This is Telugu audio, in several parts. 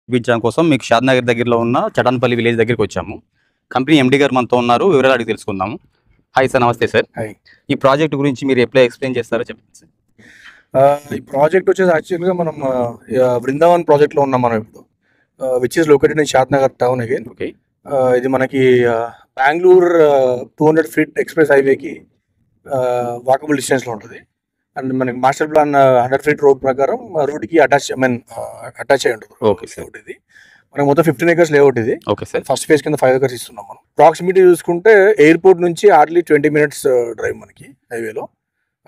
చూపించడం కోసం మీకు షాద్నగర్ దగ్గరలో ఉన్న చటాన్పల్లి విలేజ్ దగ్గరికి వచ్చాము. కంపెనీ ఎండి గారు మనతో ఉన్నారు, వివరాలు అడిగి తెలుసుకుందాము. హాయ్ సార్, నమస్తే సార్. హాయ్. ఈ ప్రాజెక్ట్ గురించి మీరు ఎట్లా ఎక్స్ప్లెయిన్ చేస్తారో చెప్పండి సార్. ఈ ప్రాజెక్ట్ వచ్చేసి యాక్చువల్గా మనం బృందావన్ ప్రాజెక్ట్లో ఉన్నాం మనం ఇప్పుడు, which is located in Shadnagar town again. Okay, ఇది మనకి బెంగళూరు 200 ఫీట్ ఎక్స్ప్రెస్ హైవేకి వాకబుల్ డిస్టెన్స్లో ఉంటుంది. అండ్ మనకి మాస్టర్ ప్లాన్ 100 ఫీట్ రోడ్ ప్రకారం రోడ్కి అటాచ్ అయి ఉంటుంది. Okay sir. ఇది మనకి మొత్తం 15 acres లేఅవుట్ ఇది. Okay sir. ఫస్ట్ ఫేజ్ కింద 5 acres ఇస్తున్నాం మనం. ప్రాక్సిమిటీ చూసుకుంటే ఎయిర్పోర్ట్ నుంచి హార్డ్లీ 20 minutes డ్రైవ్ మనకి హైవేలో.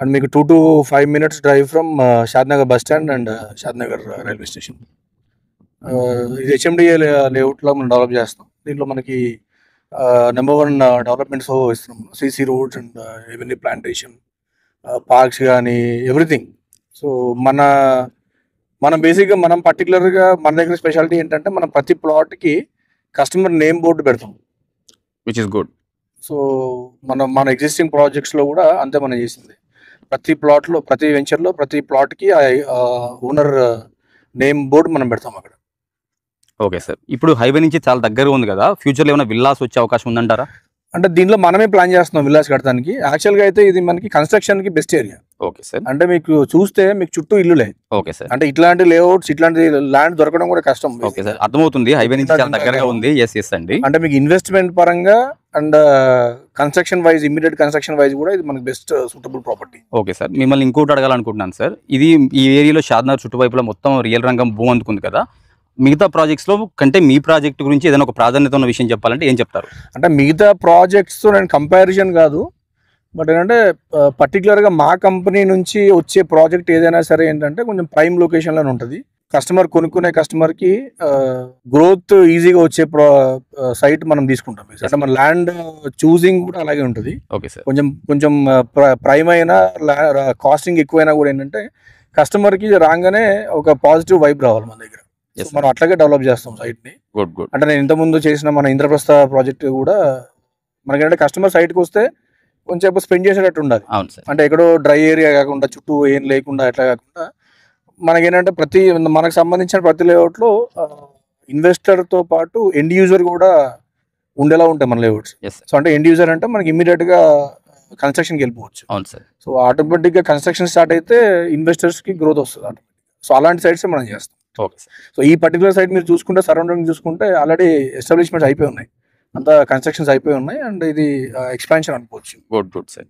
అండ్ మీకు 2 to 5 minutes drive from Shadnagar bus stand and Shadnagar railway station. ఇది హెచ్ఎండిఏ లేఅవుట్లో మనం డెవలప్ చేస్తాం. దీంట్లో మనకి నెంబర్ 1 డెవలప్మెంట్స్ ఇస్తున్నాం. CC roads and avenue plantation, parks కానీ ఎవ్రీథింగ్. సో మనం బేసిక్గా మనం పర్టికులర్గా మన దగ్గర స్పెషాలిటీ ఏంటంటే మనం ప్రతి ప్లాట్కి కస్టమర్ నేమ్ బోర్డు పెడతాం, విచ్ ఇస్ గుడ్. సో మన ఎగ్జిస్టింగ్ ప్రాజెక్ట్స్లో కూడా అంతే మనం చేసింది. ప్రతి ప్లాట్లో, ప్రతి వెంచర్లో, ప్రతి ప్లాట్కి ఓనర్ నేమ్ బోర్డు మనం పెడతాం అక్కడ. Okay sir. ఇప్పుడు హైవే నుంచి చాలా దగ్గర ఉంది కదా, ఫ్యూచర్లో ఏమైనా విల్లాస్ వచ్చే అవకాశం ఉందంటారా? అంటే దీంట్లో మనమే ప్లాన్ చేస్తున్నాం విల్లాస్ కట్టడానికి. యాక్చువల్గా అయితే ఇది మనకి కన్స్ట్రక్షన్కి బెస్ట్ ఏరియా. Okay sir. అంటే మీకు చూస్తే మీకు చుట్టూ ఇల్లులే. Okay sir. అంటే ఇట్లాంటి లేఅవుట్స్, ఇట్లాంటి ల్యాండ్ దొరకడం కూడా కష్టం. ఓకే సార్, అర్థమవుతుంది. హైవే నుంచి చాలా దగ్గరగా ఉంది. ఎస్ ఎస్ అండి. అంటే మీకు ఇన్వెస్ట్మెంట్ పరంగా and construction wise, immediate construction wise కూడా ఇది మనకి best suitable property. Okay sir, మిమ్మల్ని ఇంకోటి అడగాలనుకుంటున్నాను సార్. ఇది ఈ ఏరియాలో షాద్నగర్ చుట్టువైపులా మొత్తం రియల్ రంగం భూమి అందుకుంది కదా, మిగతా ప్రాజెక్ట్స్లో కంటే మీ ప్రాజెక్ట్ గురించి ఏదైనా ఒక ప్రాధాన్యత ఉన్న విషయం చెప్పాలంటే ఏం చెప్తారు? అంటే మిగతా ప్రాజెక్ట్స్తో నేను కంపారిజన్ కాదు, బట్ ఏంటంటే పర్టికులర్గా మా కంపెనీ నుంచి వచ్చే ప్రాజెక్ట్ ఏదైనా సరే ఏంటంటే కొంచెం ప్రైమ్ లొకేషన్లోనే ఉంటుంది. కస్టమర్ కొనుక్కునే కస్టమర్కి గ్రోత్ ఈజీగా వచ్చే సైట్ మనం తీసుకుంటాం. అంటే మన ల్యాండ్ చూసింగ్ కూడా అలాగే ఉంటుంది. Okay sir. కొంచెం ప్రైమ్ అయినా కాస్టింగ్ ఎక్కువైనా కూడా ఏంటంటే కస్టమర్కి రాగానే ఒక పాజిటివ్ వైబ్ రావాలి మన దగ్గర. మనం అట్లాగే డెవలప్ చేస్తాం సైట్ని. Good good. అంటే నేను ఇంతకుముందు చేసిన మన ఇంద్రప్రస్థ ప్రాజెక్ట్ కూడా మనకేంటంటే కస్టమర్ సైట్కి వస్తే కొంచెం స్పెండ్ చేసేటట్టు ఉండాలి. అవును సార్. అంటే ఎక్కడో డ్రై ఏరియా కాకుండా, చుట్టూ ఏం లేకుండా, అట్లా కాకుండా మనకేంటంటే మనకు సంబంధించిన ప్రతి లేఅవుట్లో ఇన్వెస్టర్తో పాటు ఎండ్ యూజర్ కూడా ఉండేలా ఉంటాయి మన లేఅవుట్స్. సో అంటే ఎండ్ యూజర్ అంటే మనకి ఇమీడియట్గా కన్స్ట్రక్షన్కి వెళ్ళిపోవచ్చు. అవును సార్. సో ఆటోమేటిక్గా కన్స్ట్రక్షన్ స్టార్ట్ అయితే ఇన్వెస్టర్స్కి గ్రోత్ వస్తుంది ఆటోమేటిక్గా. సో అలాంటి సైట్స్ మనం చేస్తాం. Okay sir. సో ఈ పర్టికులర్ సైట్ మీరు చూసుకుంటే, సరౌండింగ్ చూసుకుంటే ఆల్రెడీ ఎస్టాబ్లిష్మెంట్స్ అయిపోయి ఉన్నాయి, అంతా కన్స్ట్రక్షన్స్ అయిపోయి ఉన్నాయి. అండ్ ఇది ఎక్స్పాన్షన్ అనుకోవచ్చు. Good good sir.